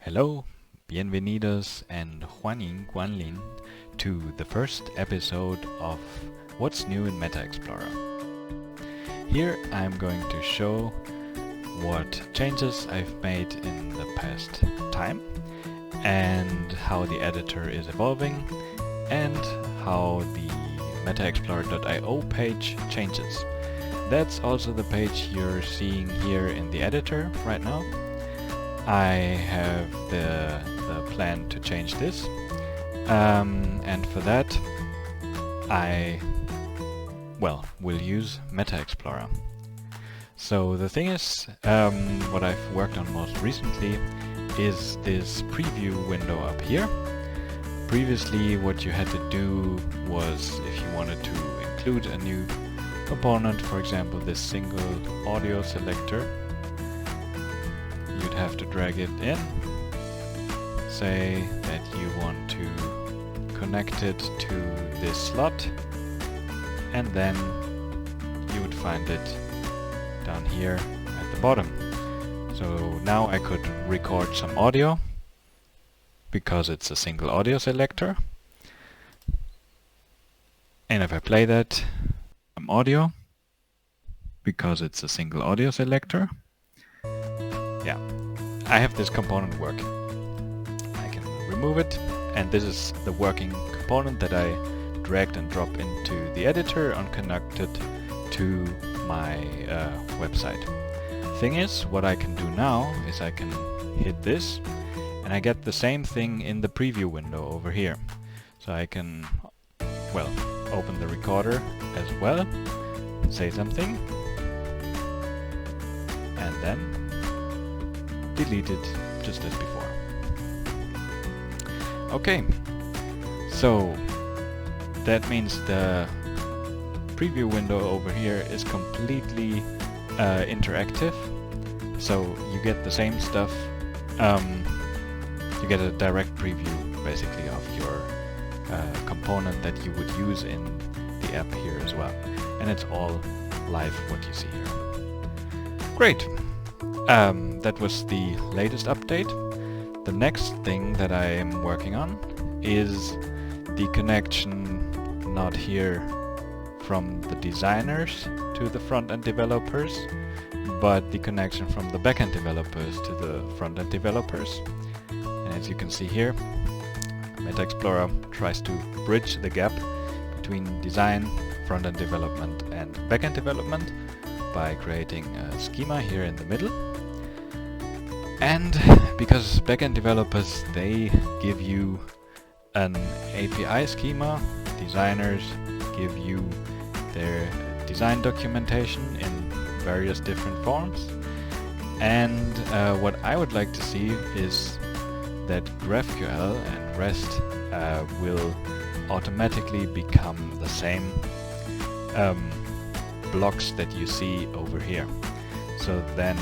Hello, bienvenidos and Juanin Guanlin to the first episode of What's New in MetaExplorer. Here I'm going to show what changes I've made in the past time and how the editor is evolving and how the MetaExplorer.io page changes. That's also the page you're seeing here in the editor right now. I have the plan to change this, and for that I will use MetaExplorer. So the thing is, what I've worked on most recently is this preview window up here. Previously what you had to do was, if you wanted to include a new component, for example this single audio selector, you'd have to drag it in, say that you want to connect it to this slot, and then you would find it down here at the bottom. So now I could record some audio because it's a single audio selector, and if I play that, some audio because it's a single audio selector. Yeah, I have this component working. I can remove it, and this is the working component that I dragged and dropped into the editor and connected to my website. Thing is, what I can do now is I can hit this and I get the same thing in the preview window over here. So I can, open the recorder as well, say something, and then delete it just as before. Okay, so that means the preview window over here is completely interactive, so you get the same stuff. You get a direct preview basically of your component that you would use in the app here as well, and it's all live what you see here. Great. That was the latest update. The next thing that I am working on is the connection, not here from the designers to the front-end developers, but the connection from the back-end developers to the front-end developers. And as you can see here, MetaExplorer tries to bridge the gap between design, front-end development and back-end development by creating a schema here in the middle. And because backend developers, they give you an API schema, designers give you their design documentation in various different forms. And what I would like to see is that GraphQL and REST will automatically become the same blocks that you see over here. So then,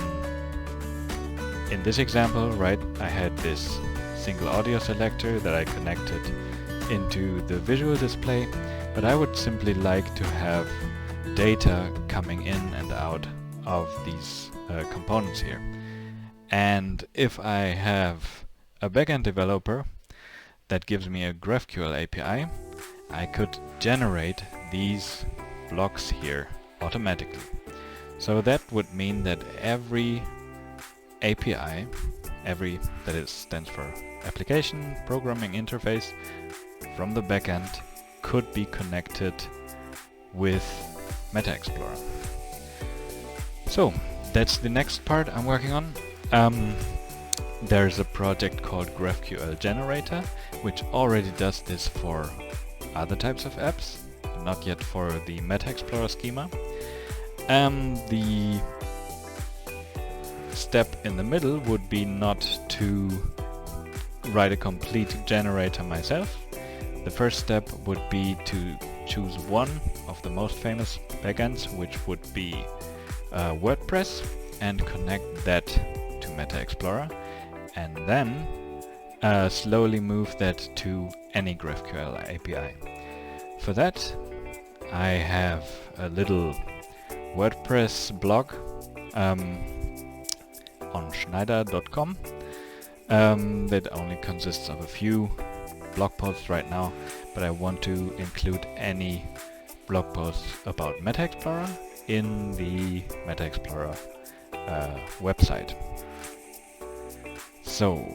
in this example, right, I had this single audio selector that I connected into the visual display, but I would simply like to have data coming in and out of these components here. And if I have a backend developer that gives me a GraphQL API, I could generate these blocks here automatically. So that would mean that every API, stands for application programming interface from the backend, could be connected with MetaExplorer. So that's the next part I'm working on. There's a project called GraphQL-generator, which already does this for other types of apps, not yet for the MetaExplorer schema. The step in the middle would be not to write a complete generator myself. The first step would be to choose one of the most famous backends, which would be WordPress, and connect that to MetaExplorer, and then slowly move that to any GraphQL API. For that, I have a little WordPress blog on schneider.com that only consists of a few blog posts right now, but I want to include any blog posts about MetaExplorer in the MetaExplorer website. So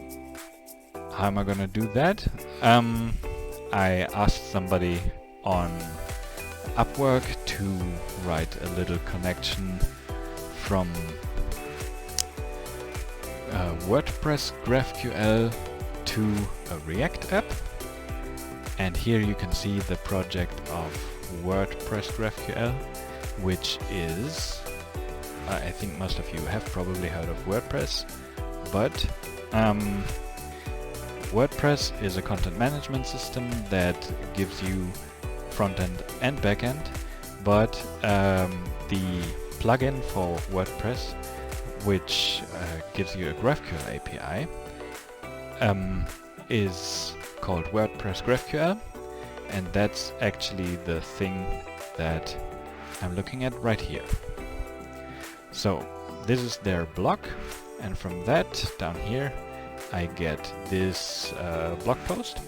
how am I gonna do that? I asked somebody on Upwork to write a little connection from WordPress GraphQL to a React app. And here you can see the project of WordPress GraphQL, which is, I think most of you have probably heard of WordPress, but WordPress is a content management system that gives you front-end and back-end, but the plugin for WordPress, which gives you a GraphQL API, is called WordPress GraphQL, and that's actually the thing that I'm looking at right here. So this is their blog, and from that down here I get this blog post,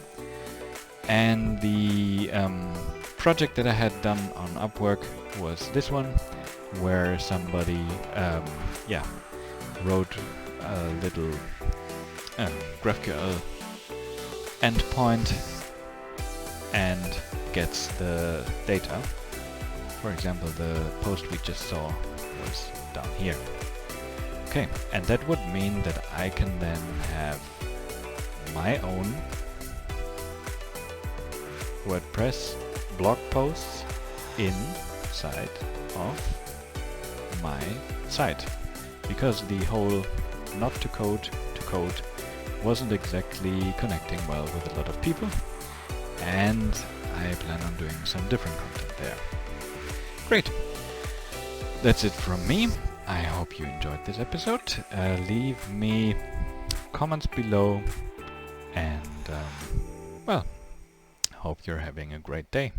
and the project that I had done on Upwork was this one, where somebody wrote a little GraphQL endpoint and gets the data. For example, the post we just saw was down here. Okay, and that would mean that I can then have my own WordPress blog posts inside of my site, because the whole not to code to code wasn't exactly connecting well with a lot of people, and I plan on doing some different content there. Great, that's it from me. I hope you enjoyed this episode. Leave me comments below, and well, hope you're having a great day.